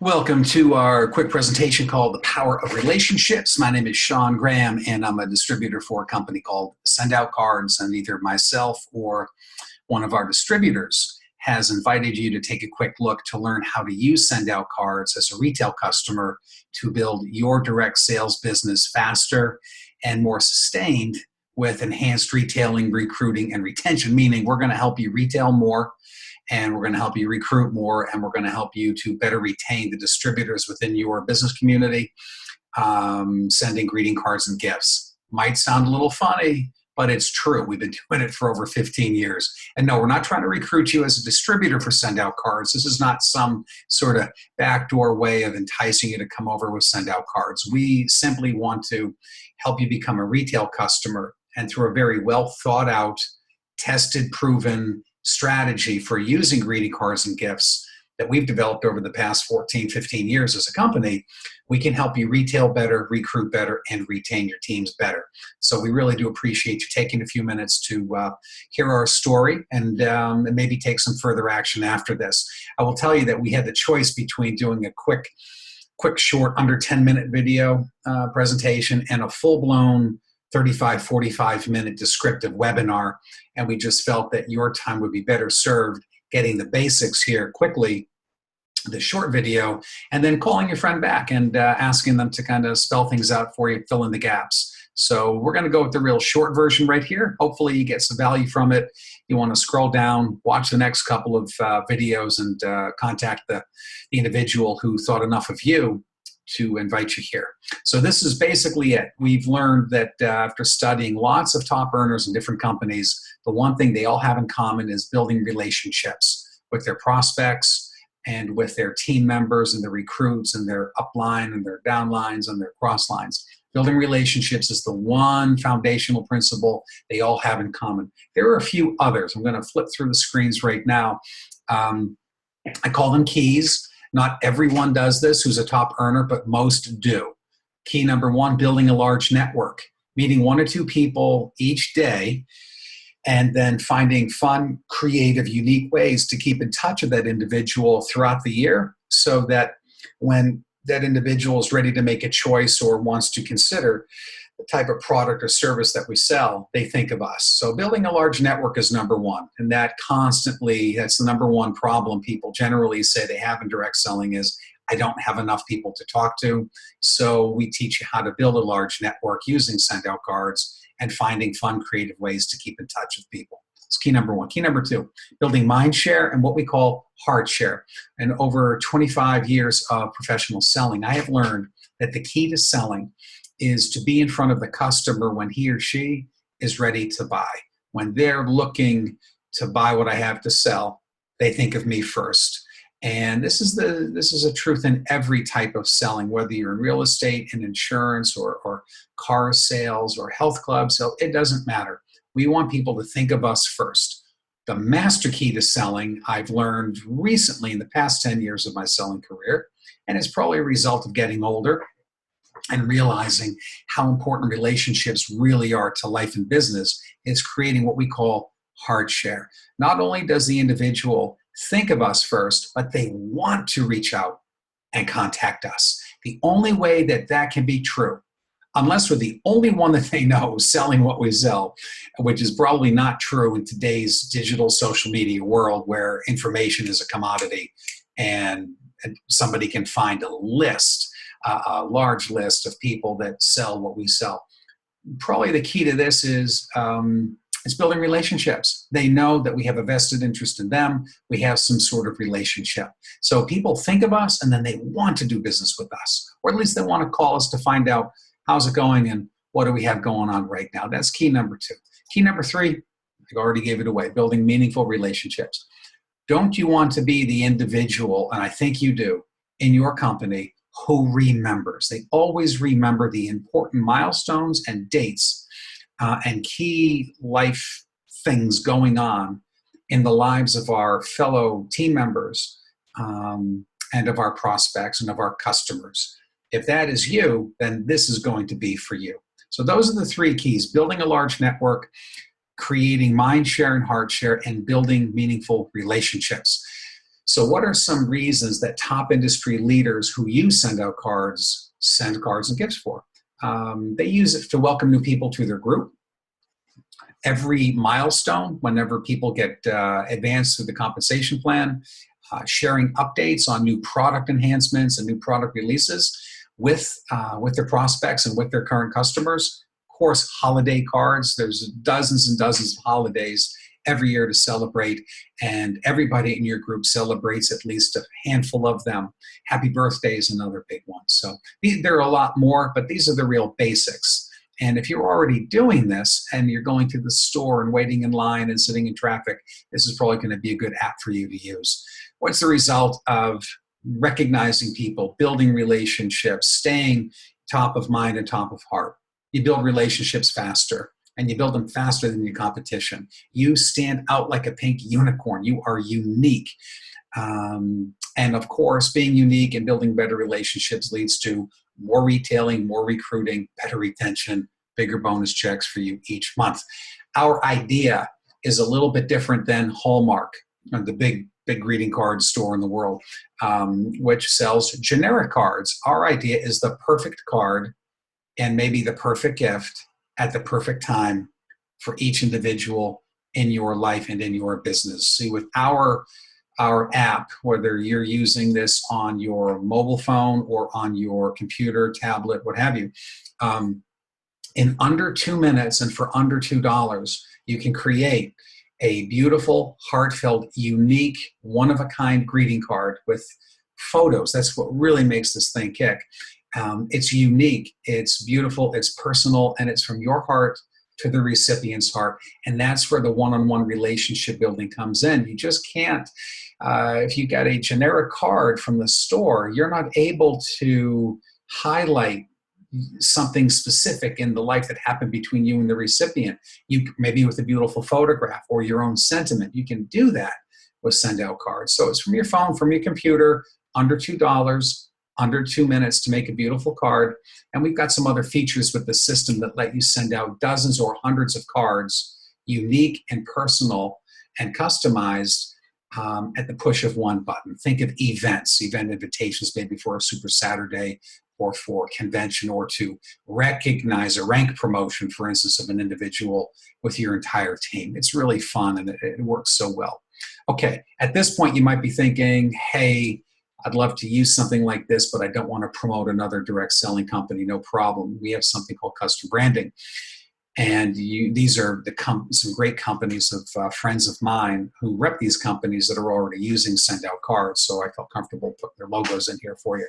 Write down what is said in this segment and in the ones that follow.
Welcome to our quick presentation called The Power of Relationships. My name is Sean Graham, and I'm a distributor for a company called SendOutCards, and either myself or one of our distributors has invited you to take a quick look to learn how to use SendOutCards as a retail customer to build your direct sales business faster and more sustained with enhanced retailing, recruiting, and retention, meaning we're going to help you retail more, and we're going to help you recruit more, and we're going to help you to better retain the distributors within your business community, sending greeting cards and gifts. Might sound a little funny, but it's true. We've been doing it for over 15 years. And no, we're not trying to recruit you as a distributor for SendOutCards. This is not some sort of backdoor way of enticing you to come over with SendOutCards. We simply want to help you become a retail customer, and through a very well thought out, tested, proven strategy for using greeting cards and gifts that we've developed over the past 14, 15 years as a company, we can help you retail better, recruit better, and retain your teams better. So we really do appreciate you taking a few minutes to hear our story and maybe take some further action after this. I will tell you that we had the choice between doing a quick, short, under 10-minute video presentation and a full-blown 35, 45-minute descriptive webinar, and we just felt that your time would be better served getting the basics here quickly, the short video, and then calling your friend back and asking them to kind of spell things out for you, fill in the gaps. So we're going to go with the real short version right here. Hopefully you get some value from it. You want to scroll down, watch the next couple of videos, and contact the individual who thought enough of you to invite you here. So this is basically it. We've learned that after studying lots of top earners in different companies, the one thing they all have in common is building relationships with their prospects and with their team members and the recruits and their upline and their downlines and their cross lines. Building relationships is the one foundational principle they all have in common. There are a few others. I'm going to flip through the screens right now. I call them keys. Not everyone does this who's a top earner, but most do. Key number one, building a large network, meeting one or two people each day, and then finding fun, creative, unique ways to keep in touch with that individual throughout the year so that when that individual is ready to make a choice or wants to consider the type of product or service that we sell, they think of us. So building a large network is number one. And that's the number one problem people generally say they have in direct selling is, I don't have enough people to talk to. So we teach you how to build a large network using SendOutCards and finding fun, creative ways to keep in touch with people. That's key number one. Key number two, building mind share and what we call heart share. And over 25 years of professional selling, I have learned that the key to selling is to be in front of the customer when he or she is ready to buy. When they're looking to buy what I have to sell, they think of me first. And this is a truth in every type of selling, whether you're in real estate, in insurance, or car sales, or health clubs. So it doesn't matter. We want people to think of us first. The master key to selling, I've learned recently in the past 10 years of my selling career, and it's probably a result of getting older and realizing how important relationships really are to life and business, is creating what we call heart share. Not only does the individual think of us first, but they want to reach out and contact us. The only way that that can be true, unless we're the only one that they know selling what we sell, which is probably not true in today's digital social media world where information is a commodity and somebody can find a large list of people that sell what we sell. Probably the key to this is building relationships. They know that we have a vested interest in them. We have some sort of relationship. So people think of us and then they want to do business with us, or at least they want to call us to find out how's it going and what do we have going on right now. That's key number two. Key number three, I already gave it away, building meaningful relationships. Don't you want to be the individual, and I think you do, in your company who remembers? They always remember the important milestones and dates and key life things going on in the lives of our fellow team members and of our prospects and of our customers. If that is you, then this is going to be for you. So those are the three keys: building a large network, creating mind share and heart share, and building meaningful relationships. So what are some reasons that top industry leaders who use SendOutCards send cards and gifts for? They use it to welcome new people to their group. Every milestone, whenever people get advanced through the compensation plan, sharing updates on new product enhancements and new product releases with their prospects and with their current customers. Of course, holiday cards. There's dozens and dozens of holidays every year to celebrate, and everybody in your group celebrates at least a handful of them. Happy birthday is another big one. So there are a lot more, but these are the real basics. And if you're already doing this and you're going to the store and waiting in line and sitting in traffic, this is probably going to be a good app for you to use. What's the result of recognizing people, building relationships, staying top of mind and top of heart? You build relationships faster, and you build them faster than your competition. You stand out like a pink unicorn. You are unique. And of course, being unique and building better relationships leads to more retailing, more recruiting, better retention, bigger bonus checks for you each month. Our idea is a little bit different than Hallmark, the big greeting card store in the world, which sells generic cards. Our idea is the perfect card and maybe the perfect gift at the perfect time for each individual in your life and in your business. See, with our app, whether you're using this on your mobile phone or on your computer, tablet, what have you, in under 2 minutes and for under $2, you can create a beautiful, heartfelt, unique, one-of-a-kind greeting card with photos. That's what really makes this thing kick. It's unique, it's beautiful, it's personal, and it's from your heart to the recipient's heart. And that's where the one-on-one relationship building comes in. You just can't, if you got a generic card from the store, you're not able to highlight something specific in the life that happened between you and the recipient. You maybe with a beautiful photograph or your own sentiment. You can do that with SendOutCards. So it's from your phone, from your computer, under $2, under 2 minutes to make a beautiful card. And we've got some other features with the system that let you send out dozens or hundreds of cards, unique and personal and customized at the push of one button. Think of events, event invitations, maybe for a Super Saturday or for a convention, or to recognize a rank promotion, for instance, of an individual with your entire team. It's really fun and it works so well. Okay, at this point you might be thinking, hey, I'd love to use something like this, but I don't want to promote another direct selling company. No problem. We have something called custom branding. And these are some great companies of friends of mine who rep these companies that are already using SendOutCards. So I felt comfortable putting their logos in here for you.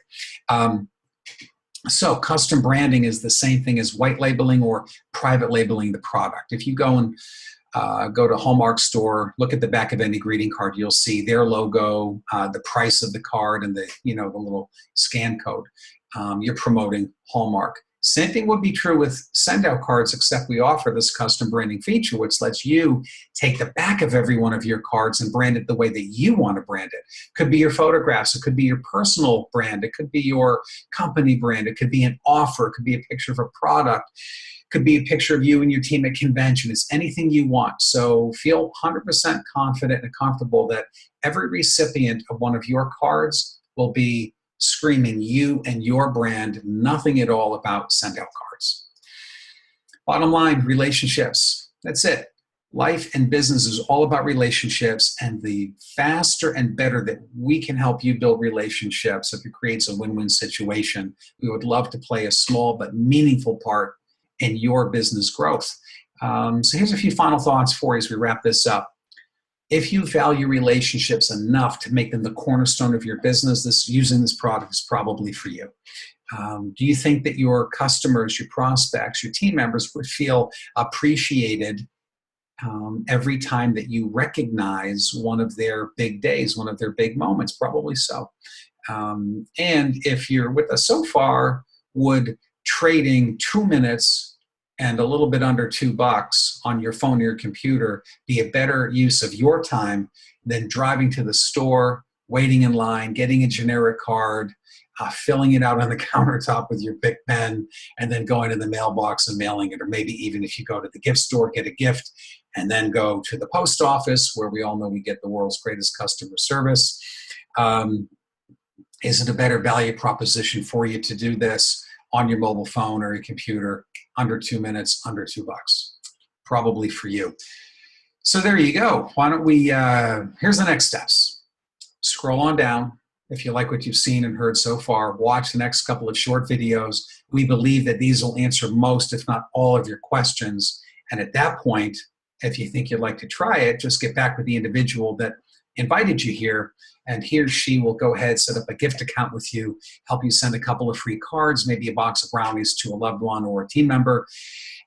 So custom branding is the same thing as white labeling or private labeling the product. If you go and go to Hallmark store, look at the back of any greeting card, you'll see their logo, the price of the card, and the little scan code. You're promoting Hallmark. Same thing would be true with SendOutCards, except we offer this custom branding feature, which lets you take the back of every one of your cards and brand it the way that you want to brand it. Could be your photographs, it could be your personal brand, it could be your company brand, it could be an offer, it could be a picture of a product, could be a picture of you and your team at convention. It's anything you want. So feel 100% confident and comfortable that every recipient of one of your cards will be screaming you and your brand, nothing at all about SendOutCards. Bottom line, relationships. That's it. Life and business is all about relationships, and the faster and better that we can help you build relationships, if it creates a win-win situation, we would love to play a small but meaningful part in your business growth. So here's a few final thoughts for you as we wrap this up. If you value relationships enough to make them the cornerstone of your business, using this product is probably for you. Do you think that your customers, your prospects, your team members would feel appreciated every time that you recognize one of their big days, one of their big moments? Probably so. And if you're with us so far, would trading 2 minutes and a little bit under $2 on your phone or your computer be a better use of your time than driving to the store waiting in line, getting a generic card, filling it out on the countertop with your Bic pen, and then going to the mailbox and mailing it. Or maybe even if you go to the gift store, get a gift, and then go to the post office, where we all know we get the world's greatest customer service. Is it a better value proposition for you to do this on your mobile phone or your computer, under 2 minutes, under $2? Probably for you. So there you go. Why don't we, here's the next steps. Scroll on down. If you like what you've seen and heard so far, watch the next couple of short videos. We believe that these will answer most, if not all, of your questions. And at that point, if you think you'd like to try it, just get back with the individual that invited you here, and he or she will go ahead, set up a gift account with you, help you send a couple of free cards, maybe a box of brownies to a loved one or a team member.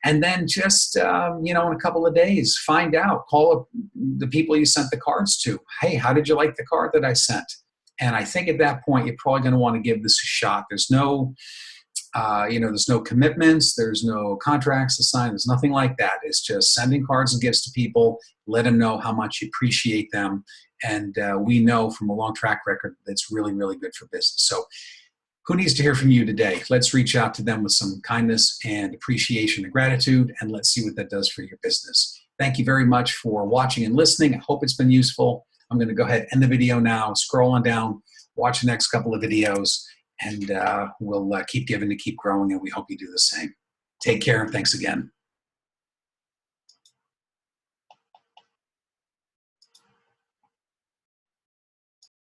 And then just, in a couple of days, find out, call up the people you sent the cards to. Hey, how did you like the card that I sent? And I think at that point, you're probably going to want to give this a shot. There's no, there's no commitments. There's no contracts to sign. There's nothing like that. It's just sending cards and gifts to people, let them know how much you appreciate them. And we know from a long track record that's really, really good for business. So who needs to hear from you today? Let's reach out to them with some kindness and appreciation and gratitude, and let's see what that does for your business. Thank you very much for watching and listening. I hope it's been useful. I'm going to go ahead and end the video now. Scroll on down, watch the next couple of videos, and we'll keep giving to keep growing, and we hope you do the same. Take care, and thanks again.